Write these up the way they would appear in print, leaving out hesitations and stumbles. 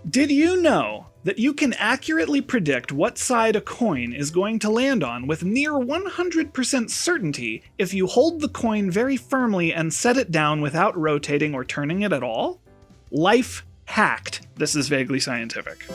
Did you know that you can accurately predict what side a coin is going to land on with near 100% certainty if you hold the coin very firmly and set it down without rotating or turning it at all? Life hacked. This is Vaguely Scientific.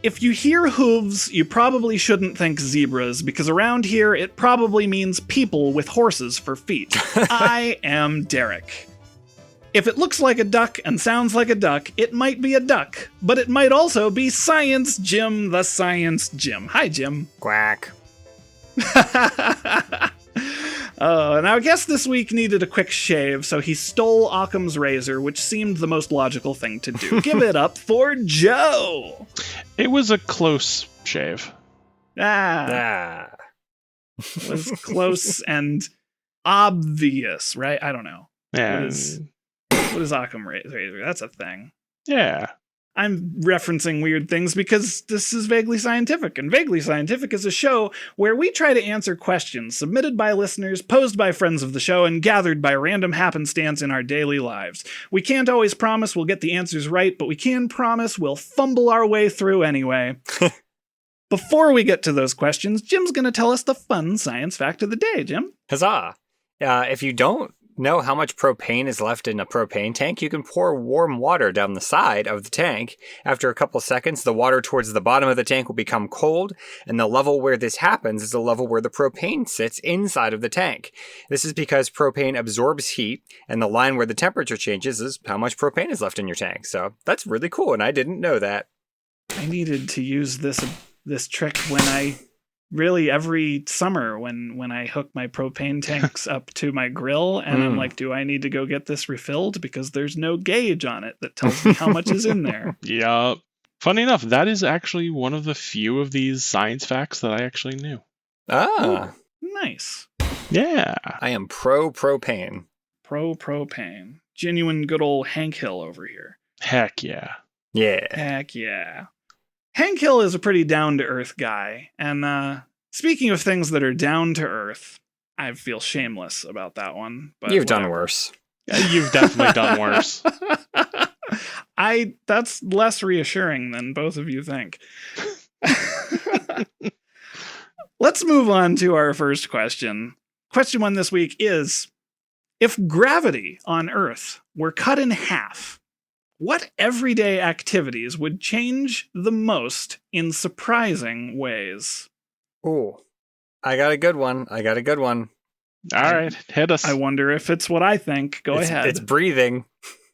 If you hear hooves, you probably shouldn't think zebras, because around here it probably means people with horses for feet. I am Derek. If it looks like a duck and sounds like a duck, it might be a duck, but it might also be Science Jim, the Science Jim. Hi, Jim. Quack. Now I guess this week needed a quick shave, so he stole Occam's razor, which seemed the most logical thing to do. Give it up for Joe! It was a close shave. It was close and obvious, right? I don't know. Yeah. What is Occam razor? That's a thing. Yeah. I'm referencing weird things because this is Vaguely Scientific, and Vaguely Scientific is a show where we try to answer questions submitted by listeners, posed by friends of the show, and gathered by random happenstance in our daily lives. We can't always promise we'll get the answers right, but we can promise we'll fumble our way through anyway. Before we get to those questions, Jim's going to tell us the fun science fact of the day. Jim? Huzzah! If you don't know how much propane is left in a propane tank, you can pour warm water down the side of the tank. After a couple seconds, the water towards the bottom of the tank will become cold, and the level where this happens is the level where the propane sits inside of the tank. This is because propane absorbs heat, and the line where the temperature changes is how much propane is left in your tank. So that's really cool, and I didn't know that. I needed to use this trick when every summer when I hook my propane tanks up to my grill, and I'm like, do I need to go get this refilled? Because there's no gauge on it that tells me how much is in there. Yeah. Funny enough, that is actually one of the few of these science facts that I actually knew. Ah. Ooh, nice. Yeah. I am pro-propane. Pro-propane. Genuine good old Hank Hill over here. Heck yeah. Yeah. Heck yeah. Hank Hill is a pretty down-to-earth guy, and speaking of things that are down-to-earth, I feel shameless about that one. But You've done worse. You've definitely done worse. That's less reassuring than both of you think. Let's move on to our first question. Question 1 this week is, if gravity on Earth were cut in half, what everyday activities would change the most in surprising ways? Ooh, I got a good one. All right, hit us. I wonder if it's what I think. Go ahead. It's breathing.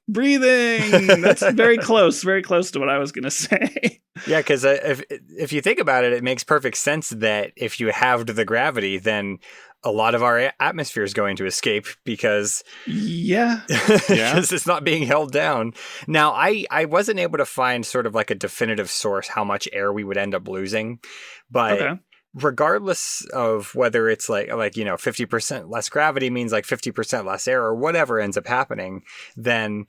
Breathing! That's very close to what I was going to say. Yeah, because if you think about it, it makes perfect sense that if you halved the gravity, then a lot of our atmosphere is going to escape because it's not being held down. Now, I wasn't able to find sort of like a definitive source how much air we would end up losing, but regardless of whether it's like 50% less gravity means like 50% less air or whatever ends up happening, then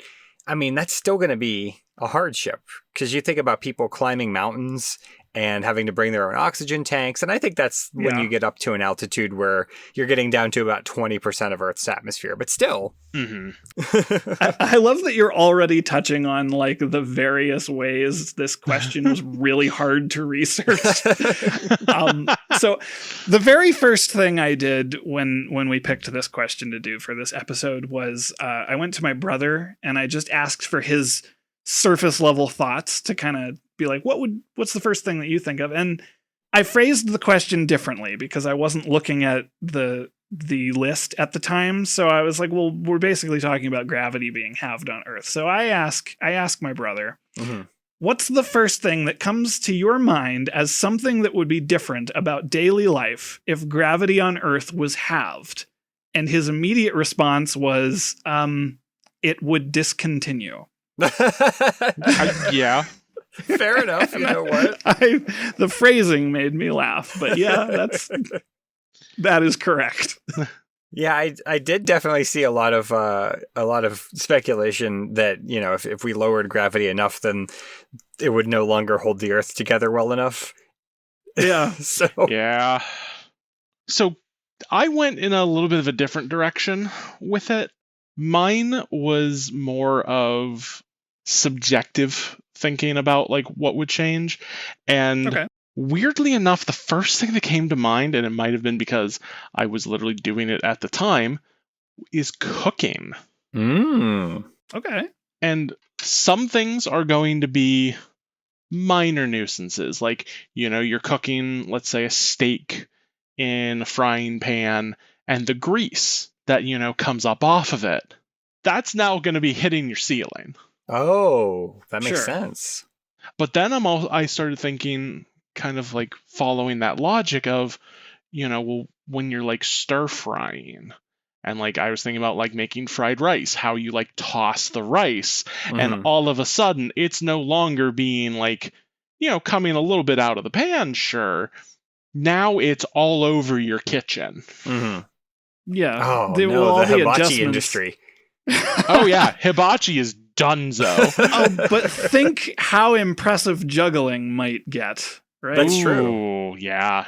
I mean that's still going to be a hardship because you think about people climbing mountains and having to bring their own oxygen tanks. And I think that's when you get up to an altitude where you're getting down to about 20% of Earth's atmosphere, but still. Mm-hmm. I love that you're already touching on like the various ways this question was really hard to research. So the very first thing I did when we picked this question to do for this episode was I went to my brother and I just asked for his surface level thoughts to kind of be like, what's the first thing that you think of? And I phrased the question differently because I wasn't looking at the list at the time. So I was like, well, we're basically talking about gravity being halved on Earth. So I ask my brother, what's the first thing that comes to your mind as something that would be different about daily life if gravity on Earth was halved? And his immediate response was, it would discontinue. Yeah. Fair enough. You know what? The phrasing made me laugh, but yeah, that is correct. Yeah, I did definitely see a lot of speculation that, if we lowered gravity enough, then it would no longer hold the Earth together well enough. Yeah. Yeah. So I went in a little bit of a different direction with it. Mine was more of subjective thinking about like what would change. And weirdly enough, the first thing that came to mind, and it might have been because I was literally doing it at the time, is cooking. Okay. And some things are going to be minor nuisances. Like, you're cooking, let's say, a steak in a frying pan, and the grease that, comes up off of it, that's now going to be hitting your ceiling. Oh, that makes sense. But then I started thinking, kind of like following that logic of, well, when you're like stir frying, and like I was thinking about like making fried rice, how you like toss the rice, and all of a sudden it's no longer being like, coming a little bit out of the pan, sure. Now it's all over your kitchen. Yeah. Oh, the hibachi industry. Oh yeah, hibachi is donezo. But think how impressive juggling might get, right? That's true. Ooh, yeah.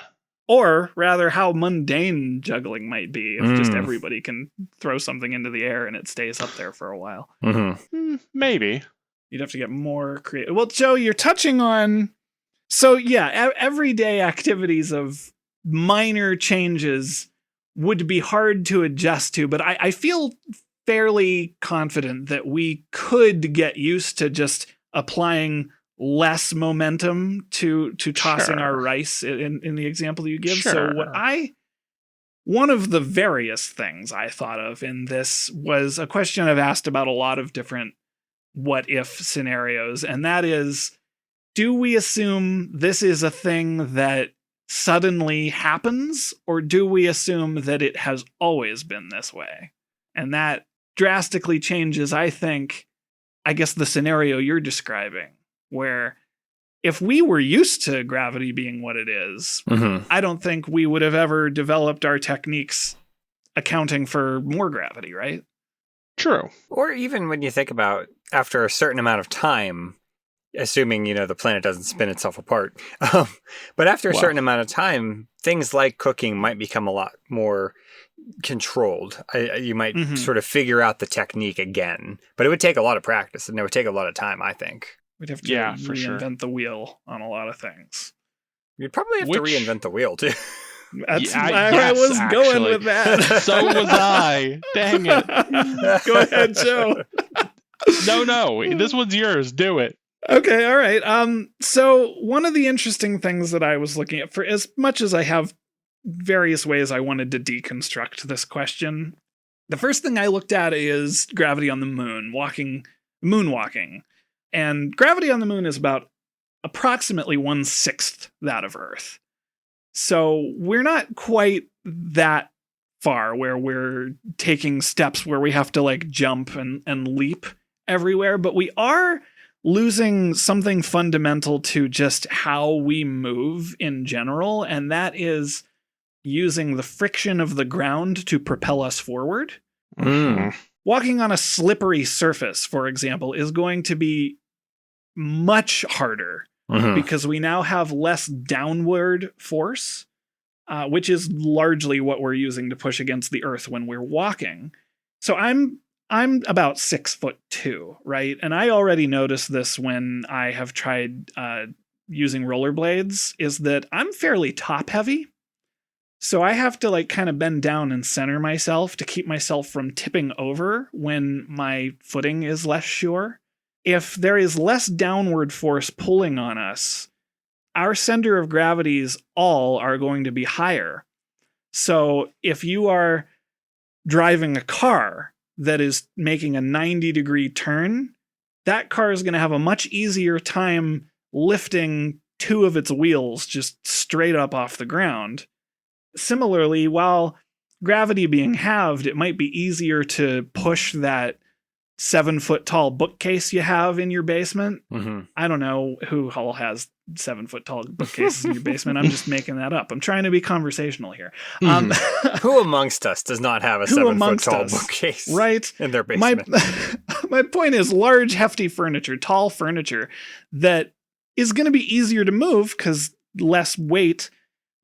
Or rather, how mundane juggling might be if just everybody can throw something into the air and it stays up there for a while. Maybe. You'd have to get more creative. Well, Joe, you're touching on... So, yeah, everyday activities of minor changes would be hard to adjust to, but I feel fairly confident that we could get used to just applying less momentum to tossing our rice in the example you give. So one of the various things I thought of in this was a question I've asked about a lot of different what if scenarios, and that is, do we assume this is a thing that suddenly happens, or do we assume that it has always been this way? And that drastically changes, I guess, the scenario you're describing, where if we were used to gravity being what it is, I don't think we would have ever developed our techniques accounting for more gravity, right? True. Or even when you think about after a certain amount of time, assuming, the planet doesn't spin itself apart. But after a certain amount of time, things like cooking might become a lot more controlled. You might sort of figure out the technique again, but it would take a lot of practice and it would take a lot of time, I think. We'd have to reinvent the wheel on a lot of things. You'd probably have to reinvent the wheel, too. That's where I was going with that. So was I. Dang it. Go ahead, Joe. No. This one's yours. Do it. Okay, all right. So one of the interesting things that I was looking at, for as much as I have various ways I wanted to deconstruct this question, the first thing I looked at is gravity on the moon, moonwalking. And gravity on the moon is about approximately 1/6 that of Earth. So we're not quite that far where we're taking steps where we have to like jump and leap everywhere, but we are losing something fundamental to just how we move in general, and that is using the friction of the ground to propel us forward. Walking on a slippery surface, for example, is going to be much harder because we now have less downward force, which is largely what we're using to push against the earth when we're walking. So I'm about 6'2", right? And I already noticed this when I have tried using rollerblades, is that I'm fairly top heavy. So I have to like kind of bend down and center myself to keep myself from tipping over when my footing is less sure. If there is less downward force pulling on us, our center of gravities all are going to be higher. So if you are driving a car that is making a 90-degree turn, that car is going to have a much easier time lifting two of its wheels just straight up off the ground. Similarly, while gravity being halved, it might be easier to push that 7-foot tall bookcase you have in your basement. I don't know who all has 7-foot tall bookcases in your basement. I'm just making that up. I'm trying to be conversational here. Who amongst us does not have a 7-foot tall bookcase right? in their basement? My point is large, hefty furniture, tall furniture that is going to be easier to move because less weight,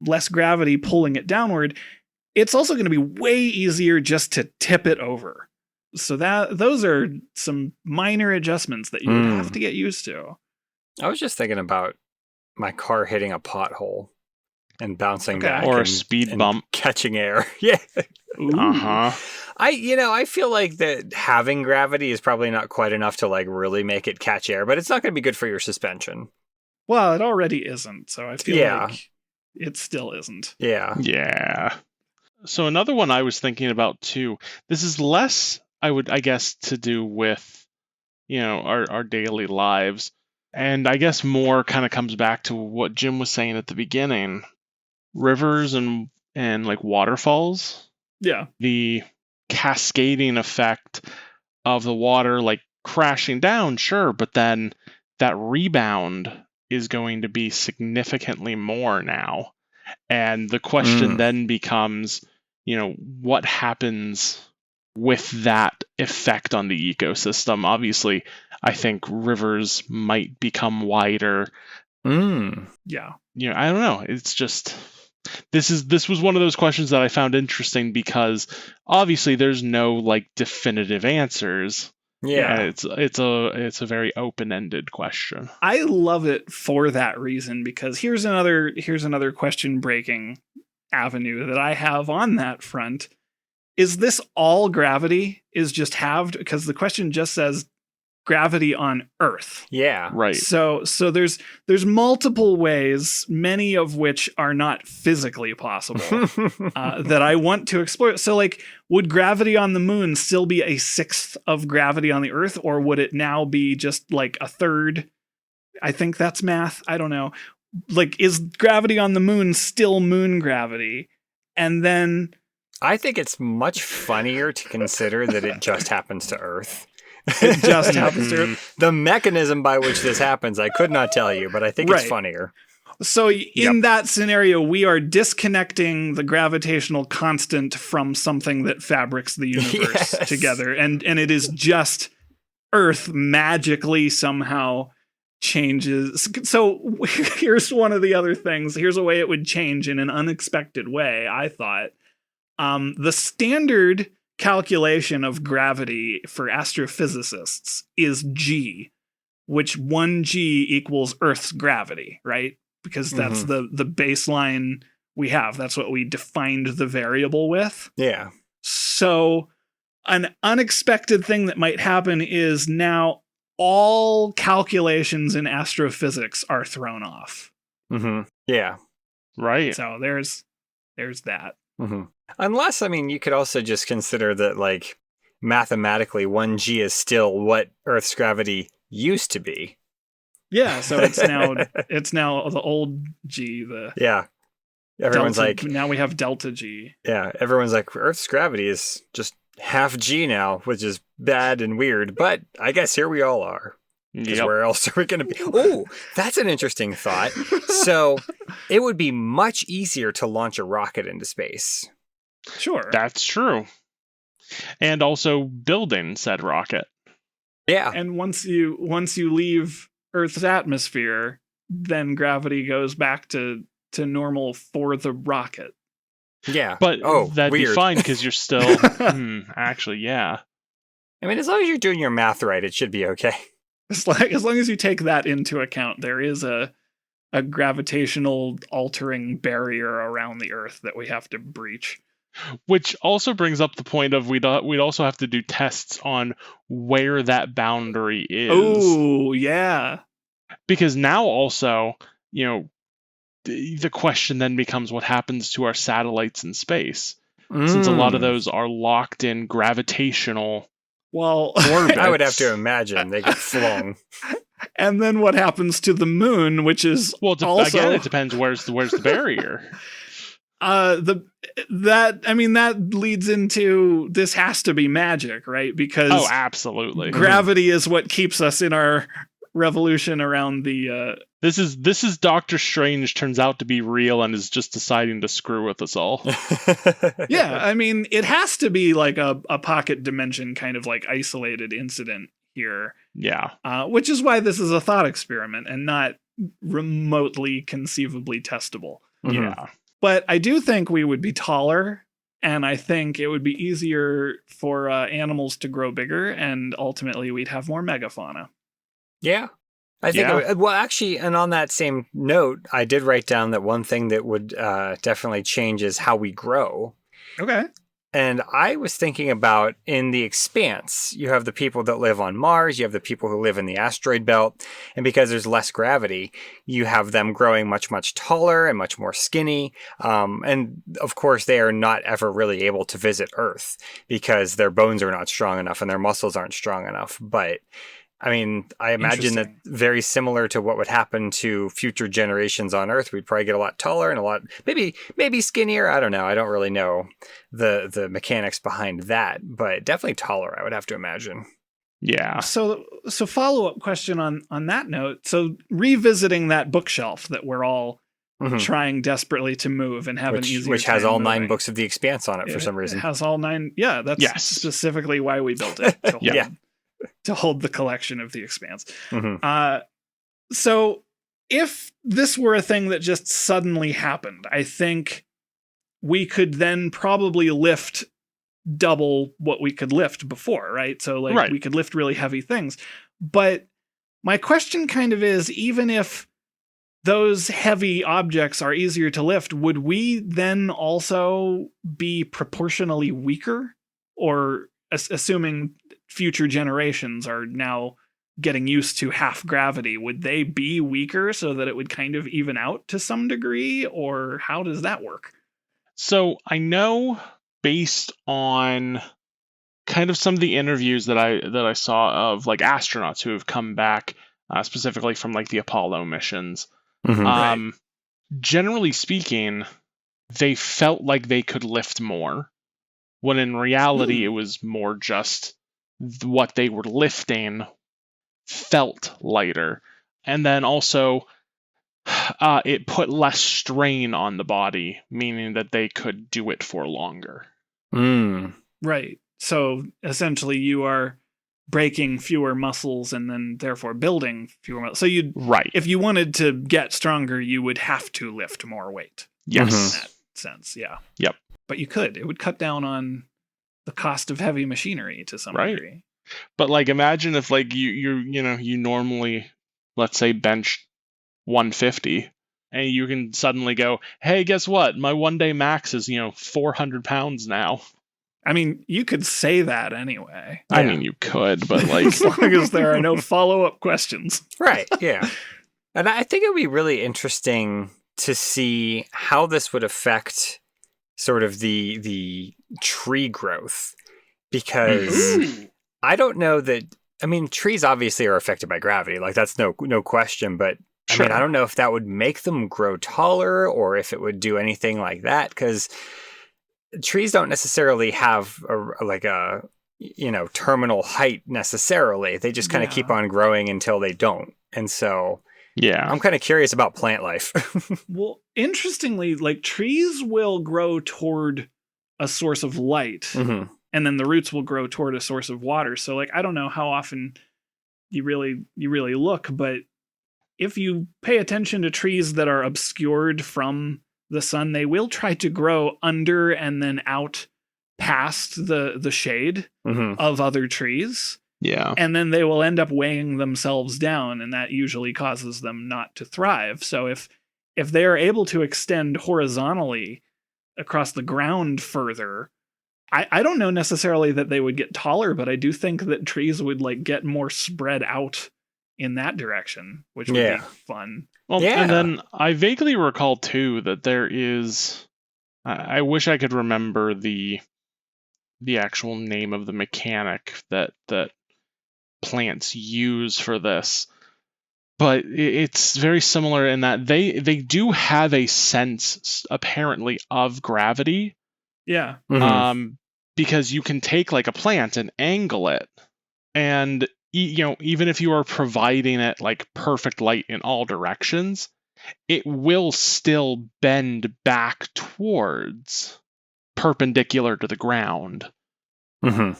less gravity pulling it downward. It's also going to be way easier just to tip it over. So those are some minor adjustments that you would have to get used to. I was just thinking about my car hitting a pothole and bouncing back, or a speed bump, catching air. Yeah. Uh-huh. I feel like that having gravity is probably not quite enough to like really make it catch air, but it's not going to be good for your suspension. Well, it already isn't, so I feel like it still isn't. Yeah. Yeah. So another one I was thinking about too. This is less, I guess, to do with, our daily lives. And I guess more kind of comes back to what Jim was saying at the beginning. Rivers and like waterfalls. Yeah. The cascading effect of the water like crashing down, sure, but then that rebound is going to be significantly more now. And the question then becomes, what happens with that effect on the ecosystem? Obviously, I think rivers might become wider. Yeah. I don't know. It's just this was one of those questions that I found interesting because obviously there's no like definitive answers. Yeah. It's a very open-ended question. I love it for that reason because here's another question breaking avenue that I have on that front. Is this all gravity is just halved? Because the question just says gravity on Earth. Yeah. Right. So there's multiple ways, many of which are not physically possible, that I want to explore. So like, would gravity on the moon still be a sixth of gravity on the Earth, or would it now be just like a third? I think that's math. I don't know. Like, is gravity on the moon still moon gravity? And then I think it's much funnier to consider that it just happens to Earth. It just happens to Earth. The mechanism by which this happens, I could not tell you, but I think it's funnier. So in that scenario, we are disconnecting the gravitational constant from something that fabrics the universe together. And it is just Earth magically somehow changes. So here's one of the other things. Here's a way it would change in an unexpected way, I thought. The standard calculation of gravity for astrophysicists is G, which 1G equals Earth's gravity, right? Because that's the baseline we have. That's what we defined the variable with. Yeah. So an unexpected thing that might happen is now all calculations in astrophysics are thrown off. Yeah. Right. So there's that. Unless, you could also just consider that, like, mathematically, 1G is still what Earth's gravity used to be. Yeah, so it's now the old G. Everyone's delta, like, now we have delta G. Yeah, everyone's like, Earth's gravity is just half G now, which is bad and weird. But I guess here we all are. Because where else are we going to be? Oh, that's an interesting thought. So it would be much easier to launch a rocket into space. Sure. That's true. And also building said rocket. Yeah. And once you leave Earth's atmosphere, then gravity goes back to normal for the rocket. Yeah. But that'd weird. be fine because you're still actually, yeah. As long as you're doing your math right, it should be okay. As long as you take that into account, there is a gravitational altering barrier around the Earth that we have to breach. Which also brings up the point of we'd also have to do tests on where that boundary is. Oh, yeah. Because now also, the question then becomes what happens to our satellites in space. Since a lot of those are locked in gravitational orbits. I would have to imagine they get flung. And then what happens to the moon, which is again, it depends where's the barrier. That leads into this has to be magic, right? Because absolutely, gravity is what keeps us in our revolution around the This is Doctor Strange turns out to be real and is just deciding to screw with us all. Yeah, I mean, it has to be like a pocket dimension kind of like isolated incident here. Yeah. Which is why this is a thought experiment and not remotely conceivably testable. Mm-hmm. Yeah. But I do think we would be taller, and I think it would be easier for animals to grow bigger, and ultimately we'd have more megafauna. Yeah. I think, well, actually, and on that same note, I did write down that one thing that would definitely change is how we grow. Okay. And I was thinking about in the expanse, you have the people that live on Mars, you have the people who live in the asteroid belt, and because there's less gravity, you have them growing much, much taller and much more skinny. And of course, they are not ever really able to visit Earth because their bones are not strong enough and their muscles aren't strong enough. But I mean, I imagine that very similar to what would happen to future generations on Earth, we'd probably get a lot taller and a lot, maybe skinnier. I don't know. I don't really know the mechanics behind that, but definitely taller, I would have to imagine. Yeah. So follow-up question on that note. So revisiting that bookshelf that we're all trying desperately to move and have an easier which has all moving. 9 books of The Expanse on it for some reason. It has all 9. Yeah, that's specifically why we built it. To hold the collection of The Expanse. So if this were a thing that just suddenly happened, I think we could then probably lift double what we could lift before, right? So we could lift really heavy things. But my question kind of is, even if those heavy objects are easier to lift, would we then also be proportionally weaker? Or assuming future generations are now getting used to half gravity, would they be weaker so that it would kind of even out to some degree? Or how does that work? So I know, based on kind of some of the interviews that I saw of like astronauts who have come back specifically from like the Apollo missions, generally speaking, they felt like they could lift more, when in reality it was more just what they were lifting felt lighter. And then also it put less strain on the body, meaning that they could do it for longer. Right. So essentially you are breaking fewer muscles and then therefore building fewer muscles. So if you wanted to get stronger, you would have to lift more weight. Yes. In that sense, yeah. Yep. But you could. It would cut down on the cost of heavy machinery to some degree. But like, imagine if like you normally, let's say, bench 150, and you can suddenly go, hey, guess what? My one day max is 400 pounds now. I mean, you could say that anyway. I mean, you could, but like, as long as there are no follow-up questions. Right. Yeah. And I think it would be really interesting to see how this would affect sort of the tree growth, because I don't know that. I mean, trees obviously are affected by gravity, like that's no question. But I mean, I don't know if that would make them grow taller or if it would do anything like that, because trees don't necessarily have a terminal height necessarily. They just kind of keep on growing until they don't, and so. Yeah. I'm kind of curious about plant life. Well, interestingly, like trees will grow toward a source of light, and then the roots will grow toward a source of water. So like, I don't know how often you really look, but if you pay attention to trees that are obscured from the sun, they will try to grow under and then out past the shade of other trees. Yeah. And then they will end up weighing themselves down, and that usually causes them not to thrive. So if they are able to extend horizontally across the ground further, I don't know necessarily that they would get taller, but I do think that trees would like get more spread out in that direction, which would be fun. Well, and then I vaguely recall too that there is, I wish I could remember the actual name of the mechanic that plants use for this, but it's very similar in that they do have a sense apparently of gravity. Yeah. Because you can take like a plant and angle it, and even if you are providing it like perfect light in all directions, it will still bend back towards perpendicular to the ground. Mm-hmm.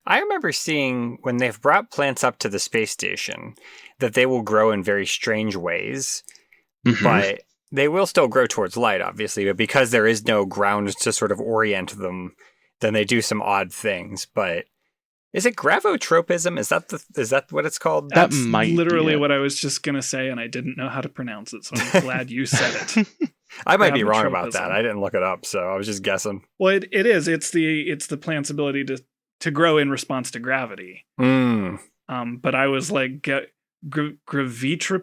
I remember seeing when they've brought plants up to the space station that they will grow in very strange ways, but they will still grow towards light, obviously. But because there is no ground to sort of orient them, then they do some odd things. But is it gravitropism? Is that what it's called? That's literally what I was just gonna say, and I didn't know how to pronounce it, so I'm glad you said it. I might be wrong about that. I didn't look it up, so I was just guessing. Well, it is. It's the plant's ability to grow in response to gravity. But I was like gravitropism,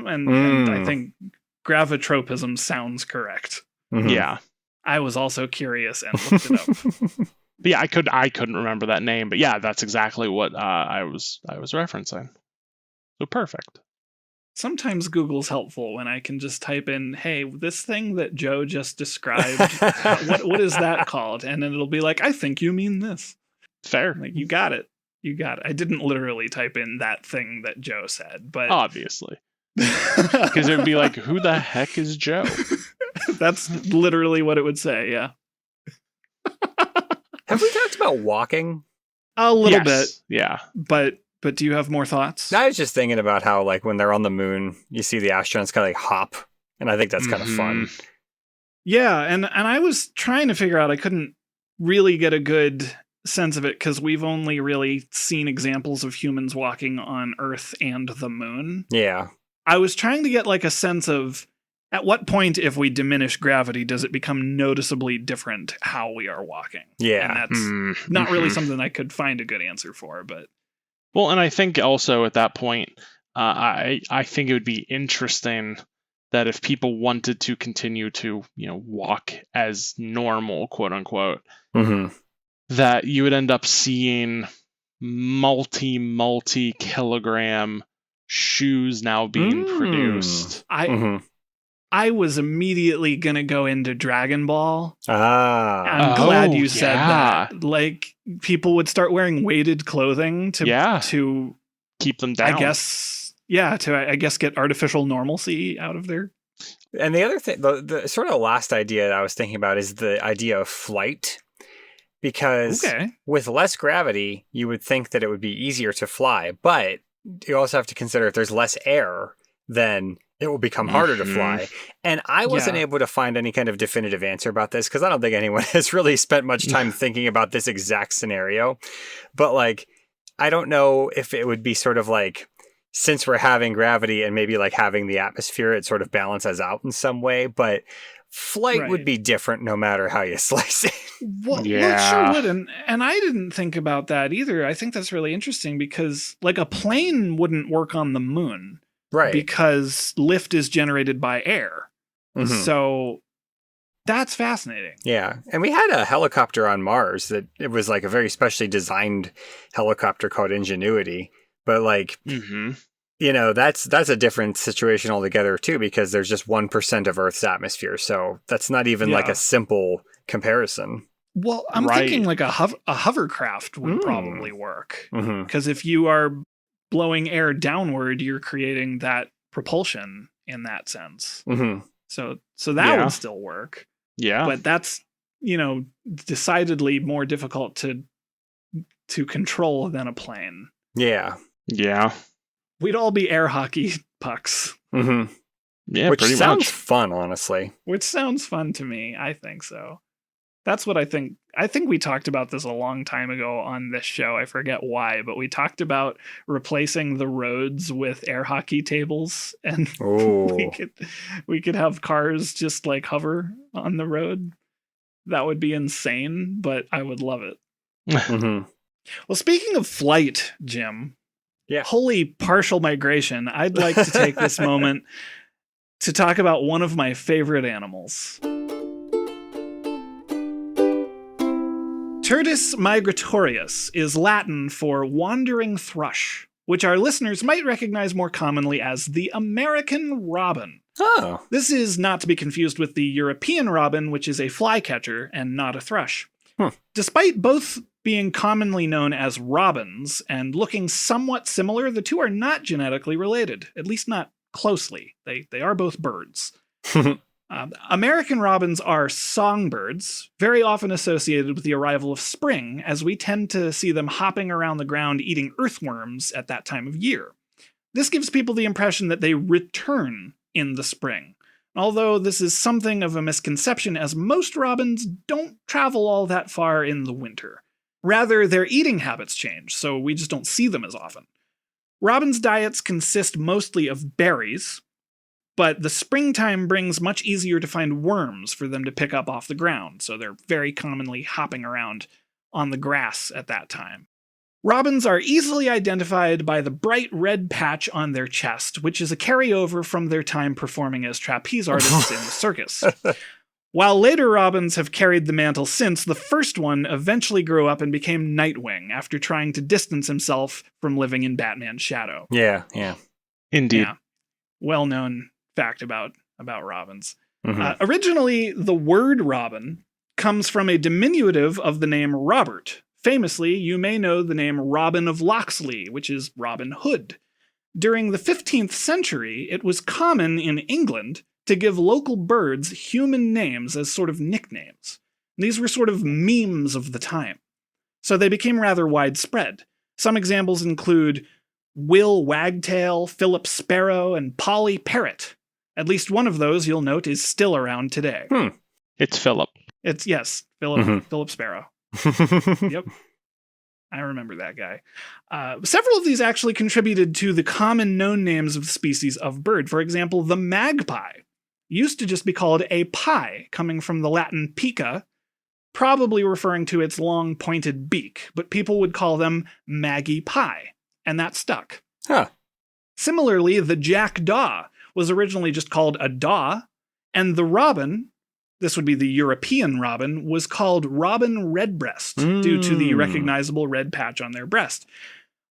and I think gravitropism sounds correct. Yeah. I was also curious and looked it up. But yeah, I couldn't remember that name, but yeah, that's exactly what I was referencing. So perfect. Sometimes Google's helpful when I can just type in, "Hey, this thing that Joe just described, what is that called?" And then it'll be like, "I think you mean this." Fair. Like, you got it. I didn't literally type in that thing that Joe said, but obviously, because it would be like, "Who the heck is Joe?" That's literally what it would say. Yeah. Have we talked about walking? A little bit. Yeah. But do you have more thoughts? I was just thinking about how, like, when they're on the moon, you see the astronauts kind of like hop, and I think that's kind of fun. Yeah, and I was trying to figure out, I couldn't really get a good sense of it because we've only really seen examples of humans walking on Earth and the moon. Yeah. I was trying to get like a sense of, at what point, if we diminish gravity, does it become noticeably different how we are walking? Yeah. And that's not really something I could find a good answer for, but... Well, and I think also at that point, I think it would be interesting that if people wanted to continue to, walk as normal, quote unquote, that you would end up seeing multi kilogram shoes now being produced. I was immediately going to go into Dragon Ball. I'm glad you said that. Like, people would start wearing weighted clothing to keep them down. I guess get artificial normalcy out of there. And the other thing, the sort of last idea that I was thinking about is the idea of flight. Because with less gravity, you would think that it would be easier to fly. But you also have to consider if there's less air, then it will become harder to fly. And I wasn't able to find any kind of definitive answer about this because I don't think anyone has really spent much time thinking about this exact scenario. But like, I don't know if it would be sort of like, since we're having gravity and maybe like having the atmosphere, it sort of balances out in some way. But flight would be different no matter how you slice it. Well, it sure would. And I didn't think about that either. I think that's really interesting because like a plane wouldn't work on the moon. Right. Because lift is generated by air. So that's fascinating. Yeah. And we had a helicopter on Mars that it was like a very specially designed helicopter called Ingenuity. But like, that's a different situation altogether too, because there's just 1% of Earth's atmosphere. So that's not even like a simple comparison. Well, I'm thinking like a hovercraft would probably work. Because if you are blowing air downward, you're creating that propulsion in that sense. So that would still work. Yeah. But that's, decidedly more difficult to control than a plane. Yeah. Yeah. We'd all be air hockey pucks. Yeah, which pretty sounds much fun, honestly. Which sounds fun to me. I think so. That's what I think. I think we talked about this a long time ago on this show. I forget why, but we talked about replacing the roads with air hockey tables, and we could have cars just like hover on the road. That would be insane, but I would love it. Well, speaking of flight, Jim, holy partial migration, I'd like to take this moment to talk about one of my favorite animals. Turdus migratorius is Latin for wandering thrush, which our listeners might recognize more commonly as the American robin. Oh. This is not to be confused with the European robin, which is a flycatcher and not a thrush. Despite both being commonly known as robins and looking somewhat similar, the two are not genetically related, at least not closely. They are both birds. American robins are songbirds, very often associated with the arrival of spring, as we tend to see them hopping around the ground eating earthworms at that time of year. This gives people the impression that they return in the spring, although this is something of a misconception, as most robins don't travel all that far in the winter. Rather, their eating habits change, so we just don't see them as often. Robins' diets consist mostly of berries, but the springtime brings much easier to find worms for them to pick up off the ground, so they're very commonly hopping around on the grass at that time. Robins are easily identified by the bright red patch on their chest, which is a carryover from their time performing as trapeze artists in the circus. While later robins have carried the mantle since, the first one eventually grew up and became Nightwing after trying to distance himself from living in Batman's shadow. Yeah. Indeed. Yeah. Well-known fact about robins. Mm-hmm. Originally, the word robin comes from a diminutive of the name Robert. Famously, you may know the name Robin of Locksley, which is Robin Hood. During the 15th century, it was common in England to give local birds human names as sort of nicknames. These were sort of memes of the time. So they became rather widespread. Some examples include Will Wagtail, Philip Sparrow, and Polly Parrot. At least one of those, you'll note, is still around today. It's Philip. Yes, Philip Sparrow. Yep. I remember that guy. Several of these actually contributed to the common known names of the species of bird. For example, the magpie used to just be called a pie, coming from the Latin pica, probably referring to its long pointed beak, but people would call them Maggie Pie, and that stuck. Huh. Similarly, the jackdaw was originally just called a daw, and the robin, this would be the European robin, was called robin redbreast due to the recognizable red patch on their breast,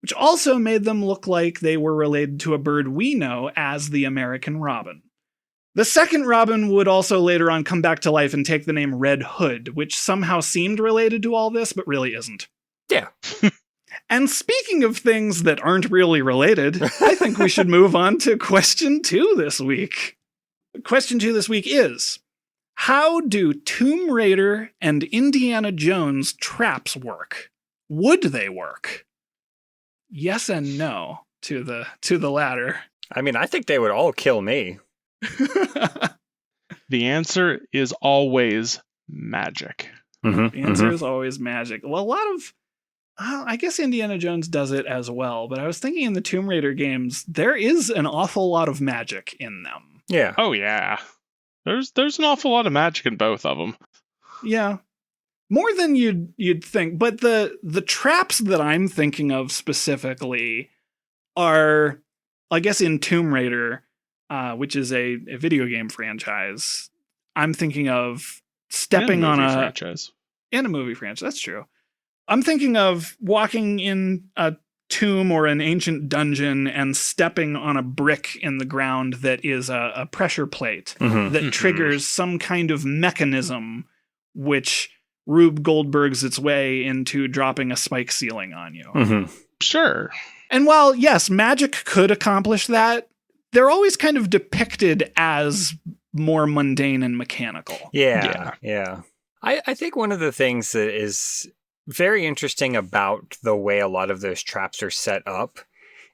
which also made them look like they were related to a bird we know as the American robin. The second robin would also later on come back to life and take the name Red Hood, which somehow seemed related to all this, but really isn't. Yeah. And speaking of things that aren't really related, I think we should move on to question 2 this week. Question 2 this week is, how do Tomb Raider and Indiana Jones traps work? Would they work? Yes and no to the latter. I mean, I think they would all kill me. The answer is always magic. The answer is always magic. Well, a lot of, I guess Indiana Jones does it as well, but I was thinking in the Tomb Raider games, there is an awful lot of magic in them. Yeah. Oh, yeah. There's an awful lot of magic in both of them. Yeah. More than you'd think, but the traps that I'm thinking of specifically are, I guess in Tomb Raider, which is a video game franchise, I'm thinking of stepping on a franchise. In a movie franchise, that's true. I'm thinking of walking in a tomb or an ancient dungeon and stepping on a brick in the ground that is a pressure plate that triggers some kind of mechanism which Rube Goldberg's its way into dropping a spike ceiling on you. Sure. And while, yes, magic could accomplish that, they're always kind of depicted as more mundane and mechanical. Yeah. I think one of the things that is very interesting about the way a lot of those traps are set up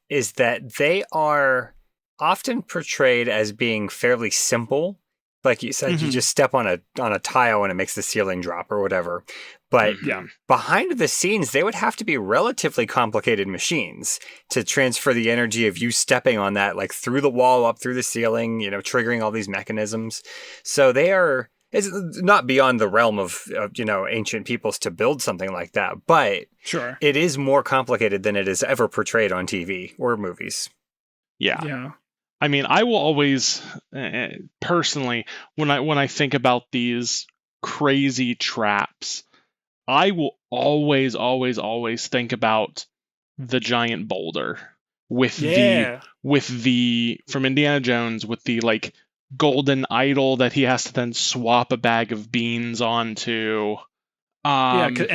is that they are often portrayed as being fairly simple. Like you said, you just step on a tile and it makes the ceiling drop or whatever. But behind the scenes, they would have to be relatively complicated machines to transfer the energy of you stepping on that, like through the wall, up through the ceiling, triggering all these mechanisms. So it's not beyond the realm of ancient peoples to build something like that, but sure, it is more complicated than it is ever portrayed on TV or movies. Yeah. I mean, I will always, personally, when I think about these crazy traps, I will always think about the giant boulder with the from Indiana Jones with the like golden idol that he has to then swap a bag of beans onto.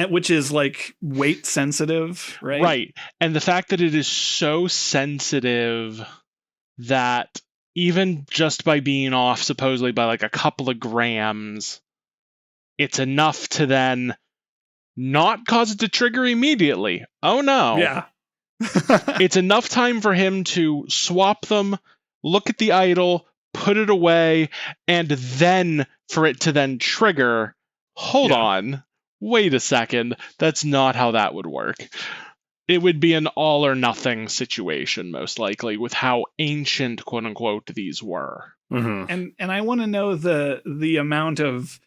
Which is like weight sensitive, right? Right. And the fact that it is so sensitive that even just by being off supposedly by like a couple of grams, it's enough to then not cause it to trigger immediately. Oh no. Yeah. It's enough time for him to swap them, look at the idol, put it away, and then for it to then trigger. Hold on. Wait a second. That's not how that would work. It would be an all or nothing situation, most likely, with how ancient, quote unquote, these were. Mm-hmm. And I want to know the amount of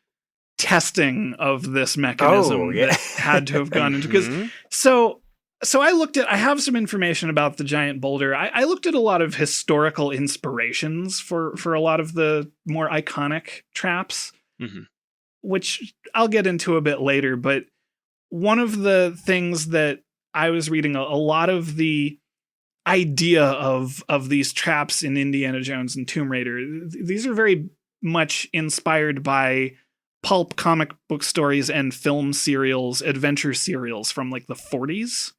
testing of this mechanism that had to have gone into, because so I have some information about the giant boulder. I looked at a lot of historical inspirations for a lot of the more iconic traps, which I'll get into a bit later. But one of the things that I was reading, a lot of the idea of these traps in Indiana Jones and Tomb Raider, these are very much inspired by pulp comic book stories and film serials, adventure serials from like the 40s.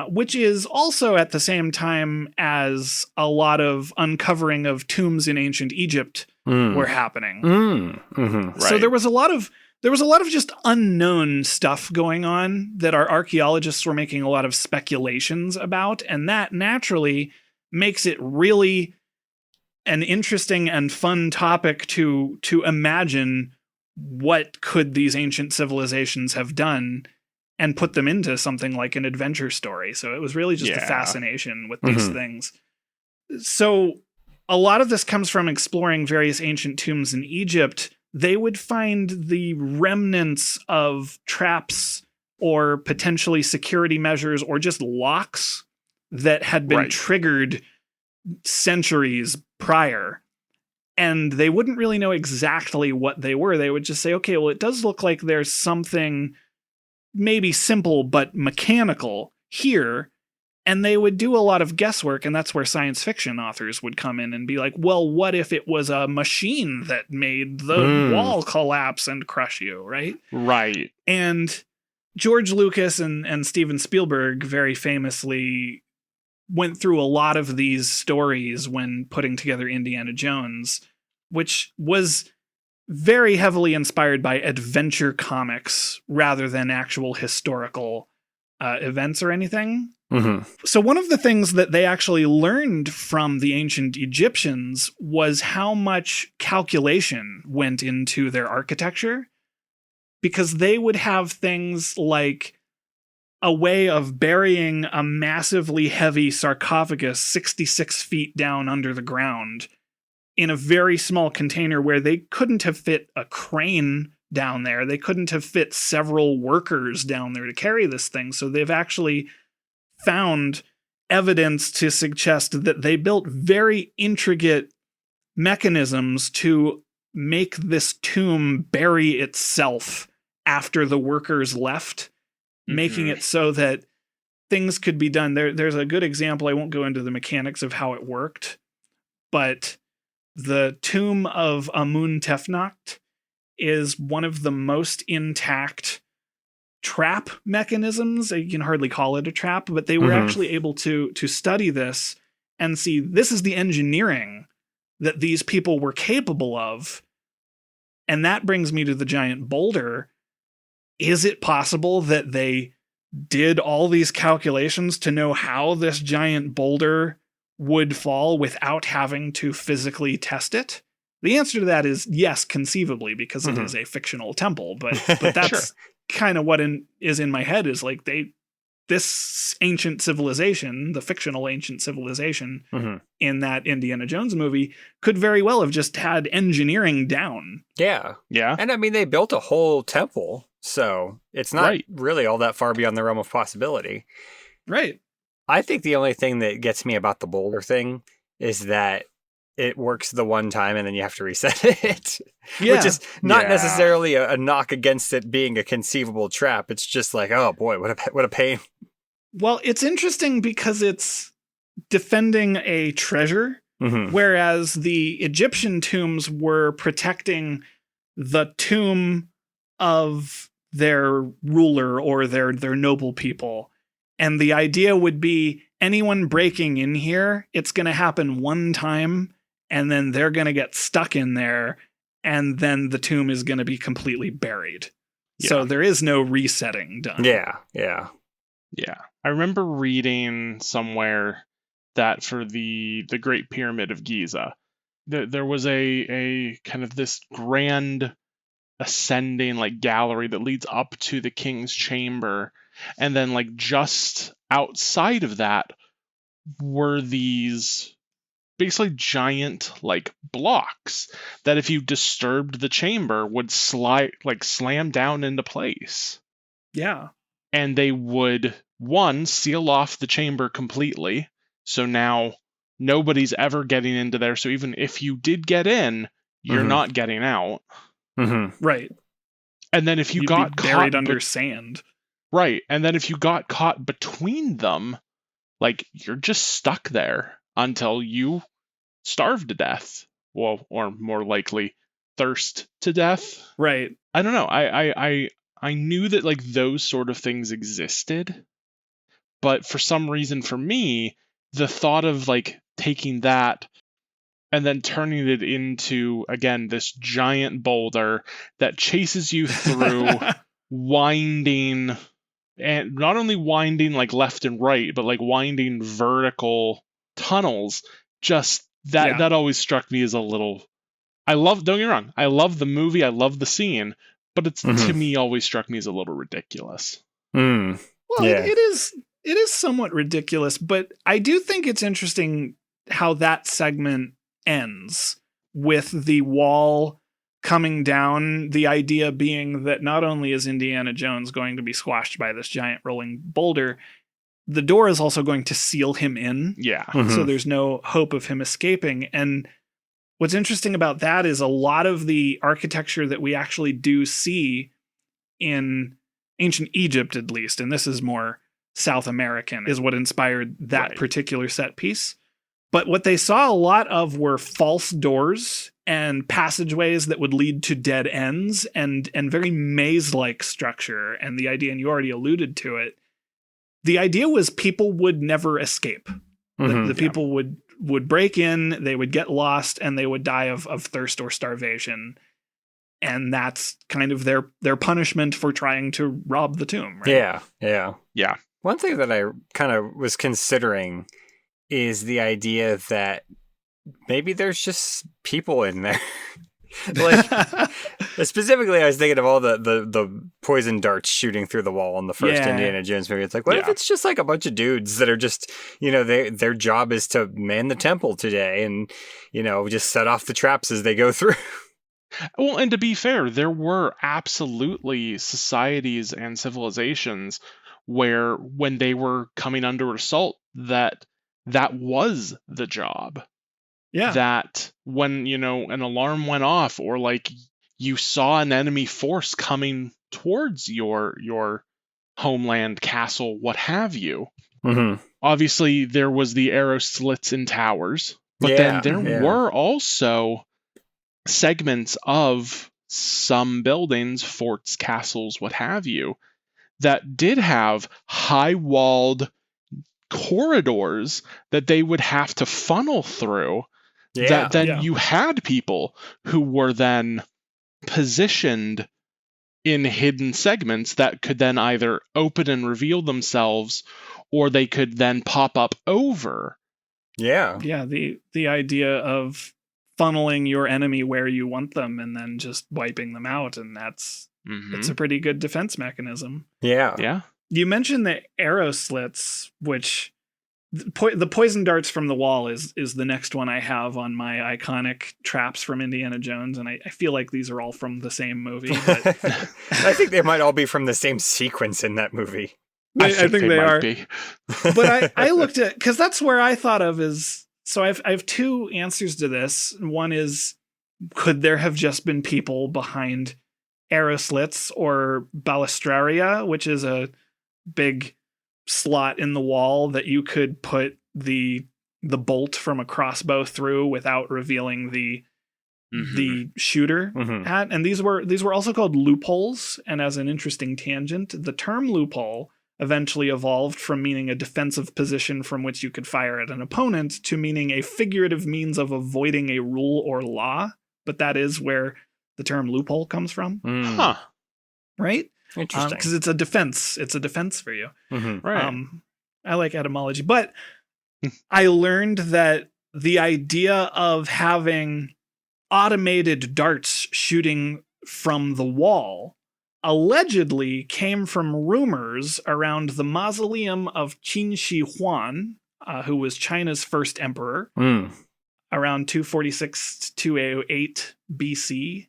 Which is also at the same time as a lot of uncovering of tombs in ancient Egypt were happening. Right. So there was a lot of just unknown stuff going on that our archaeologists were making a lot of speculations about, and that naturally makes it really an interesting and fun topic to imagine what could these ancient civilizations have done and put them into something like an adventure story. So it was really just a fascination with these things. So a lot of this comes from exploring various ancient tombs in Egypt. They would find the remnants of traps or potentially security measures or just locks that had been triggered centuries prior. And they wouldn't really know exactly what they were. They would just say, okay, well, it does look like there's something maybe simple but mechanical here. And they would do a lot of guesswork, and that's where science fiction authors would come in and be like, well, what if it was a machine that made the wall collapse and crush you, right? Right. And George Lucas and Steven Spielberg very famously went through a lot of these stories when putting together Indiana Jones, which was very heavily inspired by adventure comics rather than actual historical events or anything. So one of the things that they actually learned from the ancient Egyptians was how much calculation went into their architecture, because they would have things like a way of burying a massively heavy sarcophagus 66 feet down under the ground in a very small container where they couldn't have fit a crane down there. They couldn't have fit several workers down there to carry this thing. So they've actually found evidence to suggest that they built very intricate mechanisms to make this tomb bury itself after the workers left, making it so that things could be done. There's a good example. I won't go into the mechanics of how it worked, but the tomb of Amun-Tefnakht is one of the most intact trap mechanisms. You can hardly call it a trap, but they were actually able to study this and see this is the engineering that these people were capable of. And that brings me to the giant boulder. Is it possible that they did all these calculations to know how this giant boulder would fall without having to physically test it? The answer to that is yes, conceivably, because it is a fictional temple. But that's kind of what is in my head, is like this ancient civilization, the fictional ancient civilization in that Indiana Jones movie, could very well have just had engineering down. Yeah. And I mean, they built a whole temple, so it's not really all that far beyond the realm of possibility. Right. I think the only thing that gets me about the boulder thing is that it works the one time and then you have to reset it. Which is not necessarily a knock against it being a conceivable trap. It's just like, oh boy, what a pain. Well, it's interesting because it's defending a treasure, whereas the Egyptian tombs were protecting the tomb of their ruler or their noble people. And the idea would be anyone breaking in here, it's going to happen one time, and then they're going to get stuck in there, and then the tomb is going to be completely buried. Yeah. So there is no resetting done. Yeah. I remember reading somewhere that for the Great Pyramid of Giza, there was a kind of this grand ascending like gallery that leads up to the king's chamber, and then like just outside of that were these basically giant like blocks that if you disturbed the chamber would slam down into place. Yeah. And they would seal off the chamber completely, so now nobody's ever getting into there, so even if you did get in, you're not getting out. Right. And then if you got buried under sand. Right. And then if you got caught between them, like you're just stuck there until you starve to death. Well, or more likely thirst to death. Right. I don't know. I knew that like those sort of things existed, but for some reason for me, the thought of like taking that and then turning it into, again, this giant boulder that chases you through winding, and not only winding like left and right, but like winding vertical tunnels. Just that always struck me as a little, don't get me wrong, I love the movie, I love the scene, but it's to me always struck me as a little ridiculous. Well, it is somewhat ridiculous, but I do think it's interesting how that segment ends with the wall coming down, the idea being that not only is Indiana Jones going to be squashed by this giant rolling boulder, the door is also going to seal him in. Yeah. So there's no hope of him escaping. And what's interesting about that is a lot of the architecture that we actually do see in ancient Egypt, at least, and this is more South American, is what inspired that particular set piece. But what they saw a lot of were false doors and passageways that would lead to dead ends and very maze-like structure. And the idea, and you already alluded to it, the idea was people would never escape. The people would break in, they would get lost, and they would die of thirst or starvation. And that's kind of their punishment for trying to rob the tomb, right? Yeah. One thing that I kind of was considering is the idea that maybe there's just people in there. Like, specifically, I was thinking of all the poison darts shooting through the wall in the first Indiana Jones movie. It's like, what if it's just like a bunch of dudes that are just, their job is to man the temple today and, just set off the traps as they go through. Well, and to be fair, there were absolutely societies and civilizations where when they were coming under assault, that was the job. Yeah. That when, an alarm went off or like you saw an enemy force coming towards your homeland, castle, what have you. Obviously, there was the arrow slits in towers, but then there were also segments of some buildings, forts, castles, what have you, that did have high-walled corridors that they would have to funnel through. You had people who were then positioned in hidden segments that could then either open and reveal themselves, or they could then pop up over. Yeah. The idea of funneling your enemy where you want them and then just wiping them out, and it's a pretty good defense mechanism. Yeah. You mentioned the arrow slits, which the poison darts from the wall is the next one I have on my iconic traps from Indiana Jones, and I feel like these are all from the same movie. But I think they might all be from the same sequence in that movie. I think they are. But I looked at, because that's where I thought of is, so I have two answers to this. One is, could there have just been people behind arrow slits or balustraria, which is a big slot in the wall that you could put the bolt from a crossbow through without revealing the the shooter had. And these were also called loopholes. And as an interesting tangent, the term loophole eventually evolved from meaning a defensive position from which you could fire at an opponent to meaning a figurative means of avoiding a rule or law. But that is where the term loophole comes from. Huh. Right? Interesting. Because it's a defense. It's a defense for you. Right. I like etymology. But I learned that the idea of having automated darts shooting from the wall allegedly came from rumors around the mausoleum of Qin Shi Huang, who was China's first emperor, around 246 to 208 BC.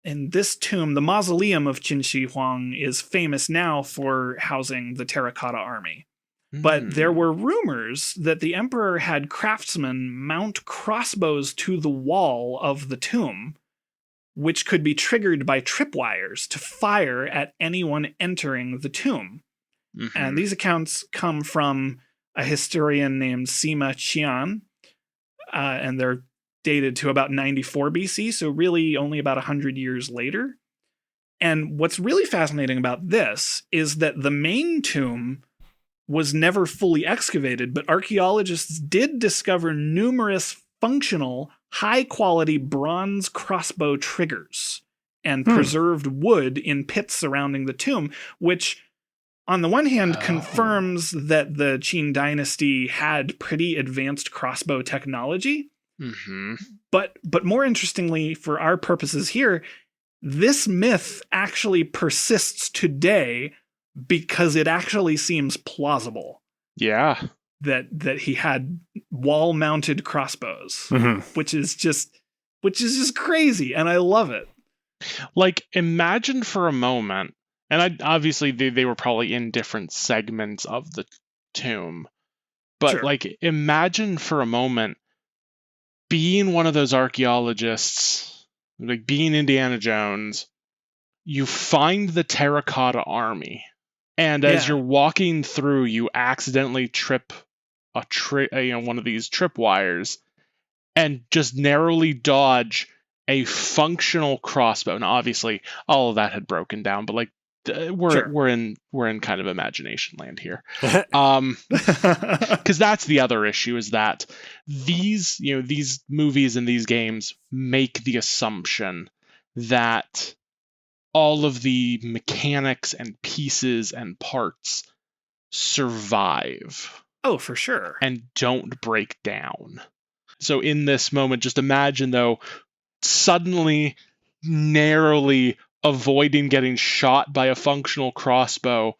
In this tomb, the mausoleum of Qin Shi Huang is famous now for housing the terracotta army. But there were rumors that the emperor had craftsmen mount crossbows to the wall of the tomb, which could be triggered by tripwires to fire at anyone entering the tomb. And these accounts come from a historian named Sima Qian, and they're dated to about 94 BC, so really only about 100 years later. And what's really fascinating about this is that the main tomb was never fully excavated, but archaeologists did discover numerous functional, high-quality bronze crossbow triggers and preserved wood in pits surrounding the tomb, which, on the one hand, confirms that the Qin dynasty had pretty advanced crossbow technology. But more interestingly, for our purposes here, this myth actually persists today because it actually seems plausible. Yeah. That he had wall-mounted crossbows, which is just crazy, and I love it. Like, imagine for a moment, and obviously they were probably in different segments of the tomb, but like, imagine for a moment being one of those archaeologists, like being Indiana Jones. You find the terracotta army, and as you're walking through, you accidentally trip one of these tripwires, and just narrowly dodge a functional crossbow. Now, obviously, all of that had broken down, but like we're in kind of imagination land here, because that's the other issue, is that these movies and these games make the assumption that all of the mechanics and pieces and parts survive. Oh, for sure. And don't break down. So in this moment, just imagine, though, suddenly, narrowly avoiding getting shot by a functional crossbow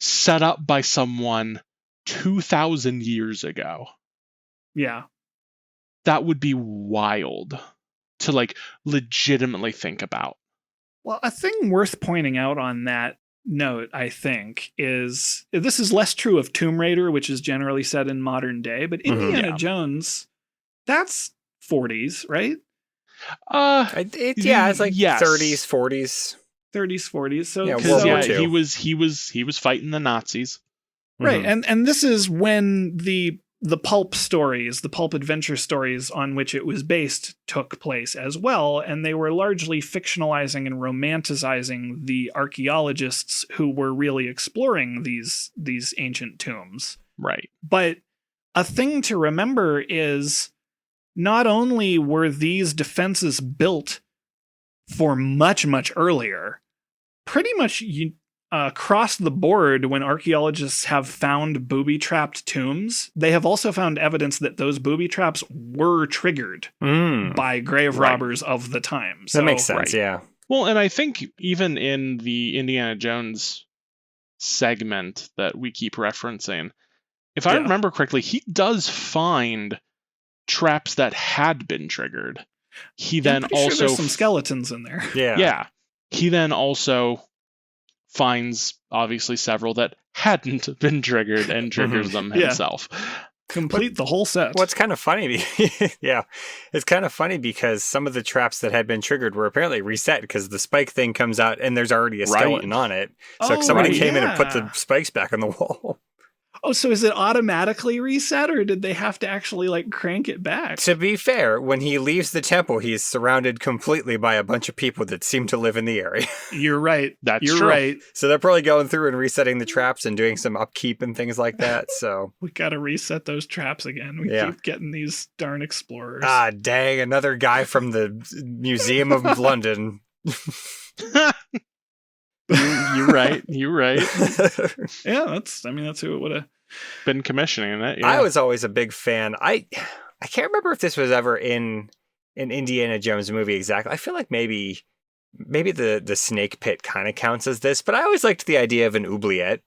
set up by someone 2,000 years ago. Yeah. That would be wild to, like, legitimately think about. Well, a thing worth pointing out on that note, I think, is this is less true of Tomb Raider, which is generally set in modern day, but Indiana Jones, that's 40s, right? It's like 30s, 40s. 30s, 40s. So World War II. He was fighting the Nazis. Right. And this is when the pulp stories, the pulp adventure stories on which it was based took place as well, and they were largely fictionalizing and romanticizing the archaeologists who were really exploring these ancient tombs. Right. But a thing to remember is not only were these defenses built for much, much earlier, pretty much across the board, when archaeologists have found booby-trapped tombs, they have also found evidence that those booby traps were triggered by grave robbers of the time. So, that makes sense, yeah. Well, and I think even in the Indiana Jones segment that we keep referencing, if I remember correctly, he does find traps that had been triggered. He then also... there's some skeletons in there. Yeah. He then also finds, obviously, several that hadn't been triggered and triggers them himself. Complete the whole set. What's kind of funny, it's kind of funny because some of the traps that had been triggered were apparently reset because the spike thing comes out and there's already a skeleton on it. So somebody came in and put the spikes back on the wall. Oh, so is it automatically reset, or did they have to actually like crank it back? To be fair, when he leaves the temple, he's surrounded completely by a bunch of people that seem to live in the area. You're right. You're true. Right. So they're probably going through and resetting the traps and doing some upkeep and things like that. So we got to reset those traps again. We keep getting these darn explorers. Ah, dang! Another guy from the Museum of London. You're right. Yeah, that's who it would have been commissioning it. Yeah. I was always a big fan. I can't remember if this was ever in an Indiana Jones movie exactly. I feel like maybe the snake pit kind of counts as this, but I always liked the idea of an oubliette.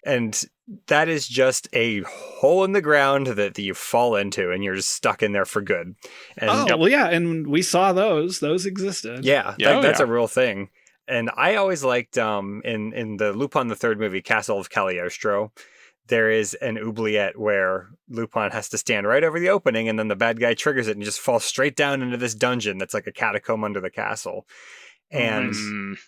And that is just a hole in the ground that you fall into and you're just stuck in there for good. And, and we saw those. Those existed. Yeah, that's a real thing. And I always liked in the Lupin the Third movie, Castle of Cagliostro, there is an oubliette where Lupin has to stand right over the opening and then the bad guy triggers it and just falls straight down into this dungeon that's like a catacomb under the castle. And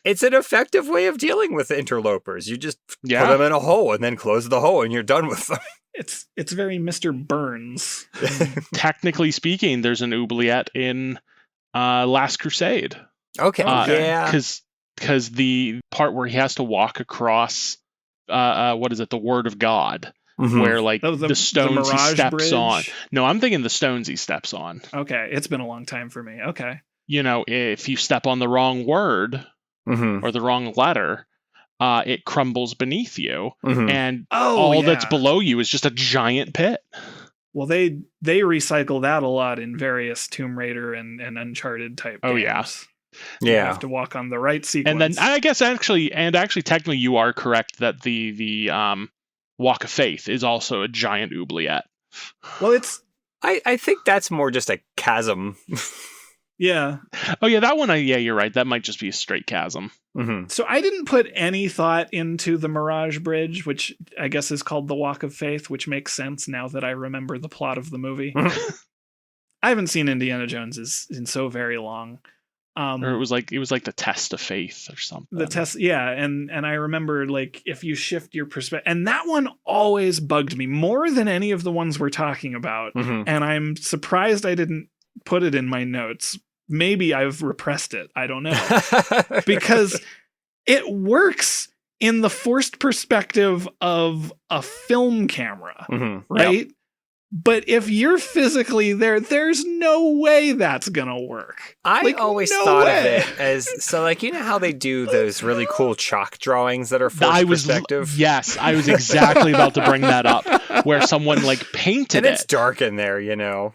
it's an effective way of dealing with interlopers. You just put them in a hole and then close the hole and you're done with them. It's very Mr. Burns. Technically speaking, there's an oubliette in Last Crusade. Okay. Because the part where he has to walk across, the Word of God, where like the stones he steps bridge? On. No, I'm thinking the stones he steps on. Okay, it's been a long time for me. Okay. If you step on the wrong word or the wrong letter, it crumbles beneath you, and all that's below you is just a giant pit. Well, they recycle that a lot in various Tomb Raider and Uncharted type games. Yeah. You have to walk on the right sequence. And then I guess actually technically you are correct that the Walk of Faith is also a giant oubliette. Well, I think that's more just a chasm. Yeah. Oh yeah, that one. You're right. That might just be a straight chasm. So I didn't put any thought into the Mirage Bridge, which I guess is called the Walk of Faith, which makes sense now that I remember the plot of the movie. I haven't seen Indiana Jones in so very long. Or it was like the test of faith or something. The test, yeah, and I remember like if you shift your perspective, and that one always bugged me more than any of the ones we're talking about, and I'm surprised I didn't put it in my notes. Maybe I've repressed it. I don't know. Because it works in the forced perspective of a film camera, right? Yep. But if you're physically there, there's no way that's going to work. I always thought of it as, so like, you know how they do those really cool chalk drawings that are forced perspective? Yes, I was exactly about to bring that up, where someone like painted it. And it's dark in there, Yeah.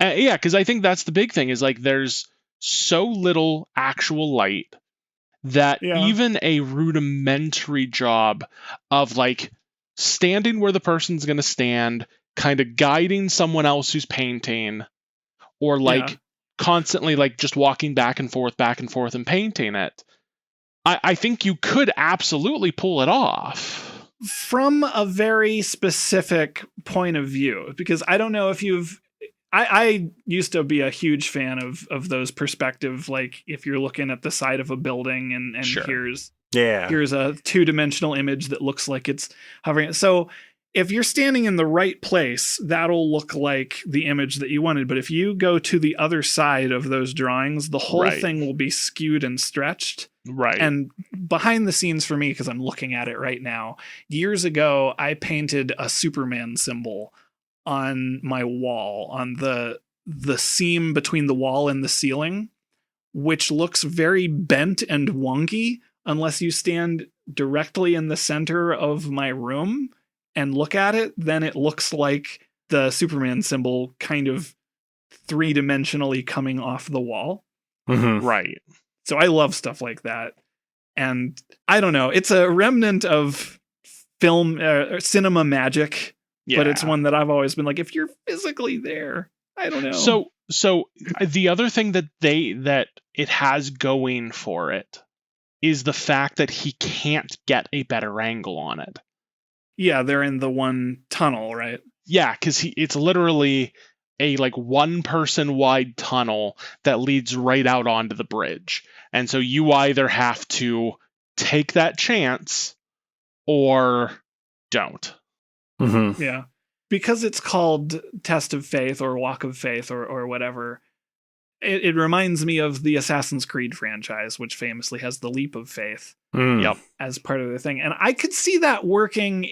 Yeah, because I think that's the big thing is like there's so little actual light that even a rudimentary job of like standing where the person's going to stand, kind of guiding someone else who's painting, or like constantly like just walking back and forth and painting it. I think you could absolutely pull it off. From a very specific point of view, because I don't know if I used to be a huge fan of those perspective, like if you're looking at the side of a building and sure. here's a two-dimensional image that looks like it's hovering. So if you're standing in the right place, that'll look like the image that you wanted. But if you go to the other side of those drawings, the whole thing will be skewed and stretched. Right. And behind the scenes for me, because I'm looking at it right now, years ago, I painted a Superman symbol on my wall, on the seam between the wall and the ceiling, which looks very bent and wonky unless you stand directly in the center of my room and look at it. Then it looks like the Superman symbol kind of three-dimensionally coming off the wall. Right. So I love stuff like that. And I don't know, it's a remnant of film cinema magic. Yeah. But it's one that I've always been like, if you're physically there, I don't know. So the other thing that it has going for it is the fact that he can't get a better angle on it. Yeah, they're in the one tunnel, right? Yeah, because it's literally a like one person wide tunnel that leads right out onto the bridge. And so you either have to take that chance or don't. Mm-hmm. Yeah. Because it's called Test of Faith or Walk of Faith or whatever, it reminds me of the Assassin's Creed franchise, which famously has the Leap of Faith as part of the thing. And I could see that working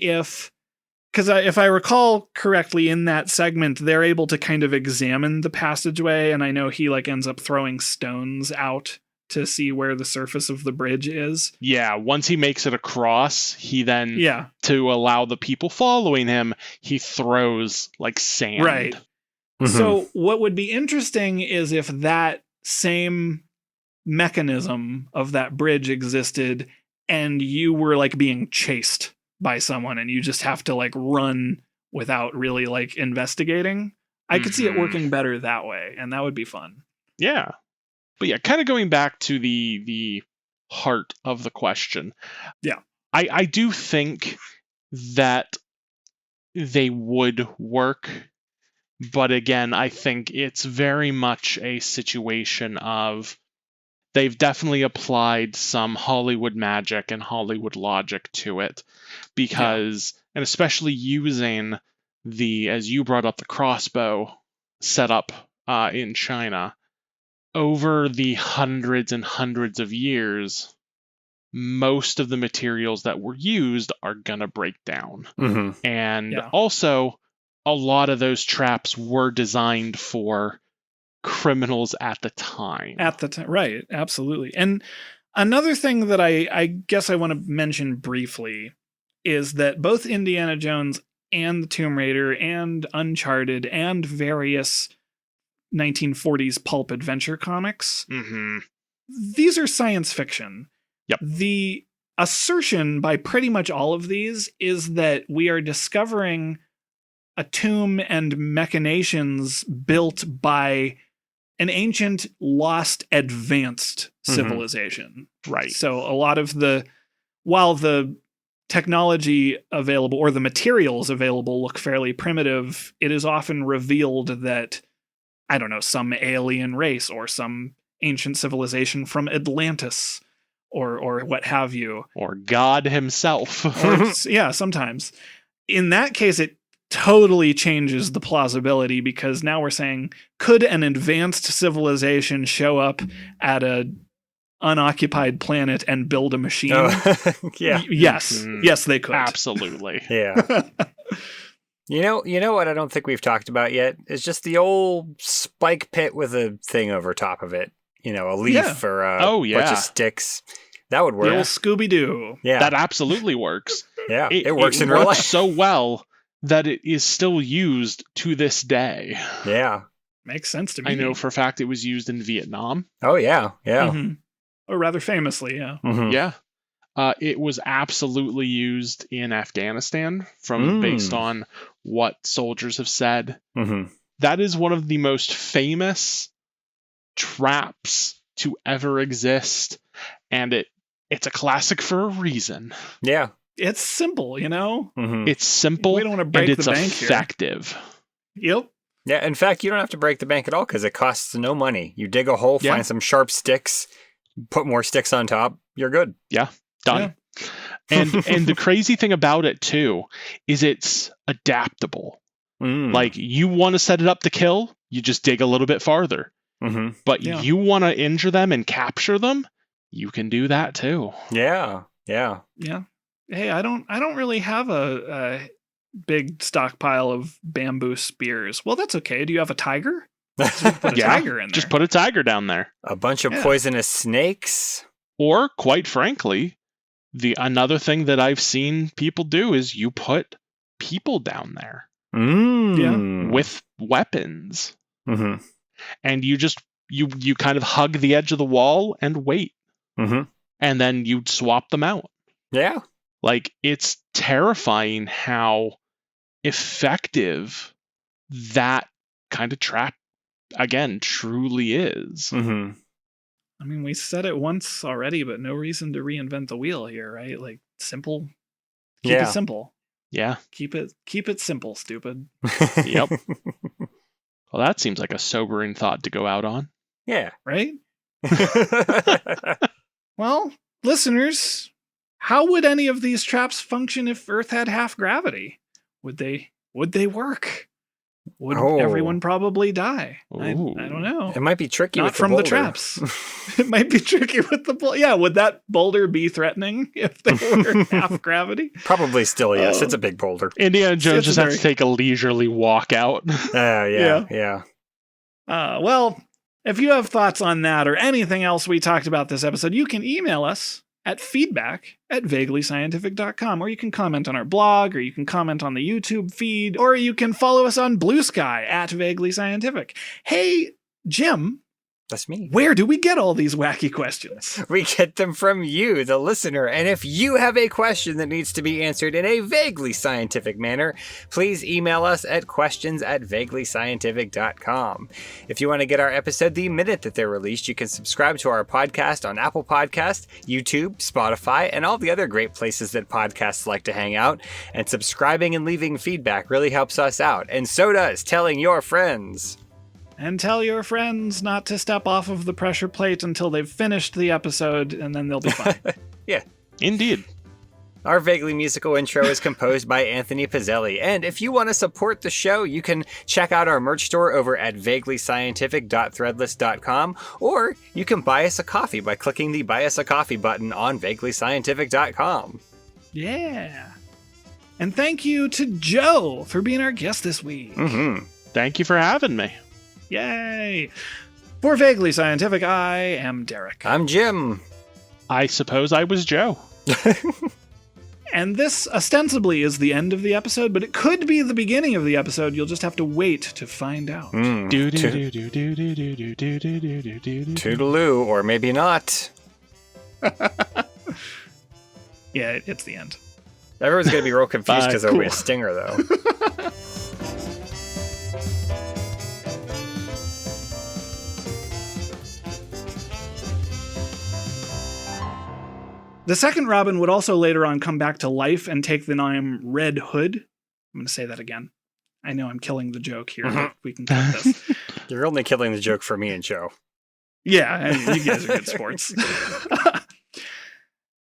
because if I recall correctly, in that segment, they're able to kind of examine the passageway, and I know he ends up throwing stones out to see where the surface of the bridge is. Yeah, once he makes it across, he then, to allow the people following him, he throws sand. Right. Mm-hmm. So what would be interesting is if that same mechanism of that bridge existed and you were being chased by someone and you just have to run without really investigating. I could see it working better that way, and that would be fun. Yeah. But yeah, kind of going back to the heart of the question. Yeah. I do think that they would work. But again, I think it's very much a situation of they've definitely applied some Hollywood magic and Hollywood logic to it. Because, and especially using as you brought up, the crossbow setup in China, over the hundreds and hundreds of years, most of the materials that were used are going to break down. Mm-hmm. And also, a lot of those traps were designed for criminals at the time. Right, absolutely. And another thing that I guess I want to mention briefly is that both Indiana Jones and the Tomb Raider and Uncharted and various 1940s pulp adventure comics, these are science fiction. Yep. The assertion by pretty much all of these is that we are discovering a tomb and machinations built by an ancient, lost, advanced civilization. Right. So a lot of while the technology available or the materials available look fairly primitive, it is often revealed that, I don't know, some alien race or some ancient civilization from Atlantis or what have you. Or God himself. Sometimes. In that case, it totally changes the plausibility, because now we're saying, could an advanced civilization show up at a unoccupied planet and build a machine? Yes, they could. Absolutely. Yeah. You know what I don't think we've talked about yet is just the old spike pit with a thing over top of it. A leaf or a bunch of sticks. That would work. The old Scooby-Doo. Yeah. That absolutely works. Yeah, it works in real life. so well that it is still used to this day. Yeah. Makes sense to me. I know for a fact it was used in Vietnam. Oh, yeah. Yeah. Mm-hmm. Or rather famously, yeah. Mm-hmm. Yeah. It was absolutely used in Afghanistan based on what soldiers have said. Mm-hmm. That is one of the most famous traps to ever exist. And it's a classic for a reason. Yeah. It's simple, Mm-hmm. It's simple. We don't want to break the bank effective. Here. Yep. Yeah, in fact, you don't have to break the bank at all because it costs no money. You dig a hole, find some sharp sticks, put more sticks on top, you're good. Yeah, done. Yeah. And the crazy thing about it, too, is it's adaptable. Like, you want to set it up to kill, you just dig a little bit farther. Mm-hmm. But you want to injure them and capture them, you can do that, too. Yeah, yeah. Yeah. Hey, I don't really have a big stockpile of bamboo spears. Well, that's okay. Do you have a tiger? Put a tiger in there. Just put a tiger down there. A bunch of poisonous snakes. Or, quite frankly, another thing that I've seen people do is you put people down there with weapons. Mm-hmm. And you just you kind of hug the edge of the wall and wait. Mm-hmm. And then you swap them out. Yeah. Like, it's terrifying how effective that kind of trap, again, truly is. Mm-hmm. I mean, we said it once already, but no reason to reinvent the wheel here, right? Like, simple. Keep it simple. Yeah. Keep it simple, stupid. Yep. Well, that seems like a sobering thought to go out on. Yeah. Right? Well, listeners, how would any of these traps function if Earth had half gravity? Would they work? Would everyone probably die? I don't know. It might be tricky with the traps. It might be tricky with the boulder. Yeah, would that boulder be threatening if they were half gravity? Probably still, yes. It's a big boulder. Indiana Jones just has to take a leisurely walk out. Yeah. Well, if you have thoughts on that or anything else we talked about this episode, you can email us at feedback@vaguelyscientific.com, or you can comment on our blog, or you can comment on the YouTube feed, or you can follow us on Blue Sky @vaguelyscientific. Hey, Jim. That's me. Where do we get all these wacky questions? We get them from you, the listener. And if you have a question that needs to be answered in a vaguely scientific manner, please email us at questions@vaguelyscientific.com. If you want to get our episode the minute that they're released, you can subscribe to our podcast on Apple Podcasts, YouTube, Spotify, and all the other great places that podcasts like to hang out. And subscribing and leaving feedback really helps us out. And so does telling your friends. And tell your friends not to step off of the pressure plate until they've finished the episode, and then they'll be fine. Yeah. Indeed. Our vaguely musical intro is composed by Anthony Pizzelli. And if you want to support the show, you can check out our merch store over at vaguelyscientific.threadless.com, or you can buy us a coffee by clicking the Buy Us a Coffee button on vaguelyscientific.com. Yeah. And thank you to Joe for being our guest this week. Mm-hmm. Thank you for having me. Yay! For Vaguely Scientific, I am Derek. I'm Jim. I suppose I was Joe. And this ostensibly is the end of the episode, but it could be the beginning of the episode. You'll just have to wait to find out. Toodaloo, or maybe not. Yeah, it's the end. Everyone's going to be real confused because there'll be a stinger, though. The second Robin would also later on come back to life and take the name Red Hood. I'm going to say that again. I know I'm killing the joke here, but we can cut this. You're only killing the joke for me and Joe. Yeah, you guys are good sports.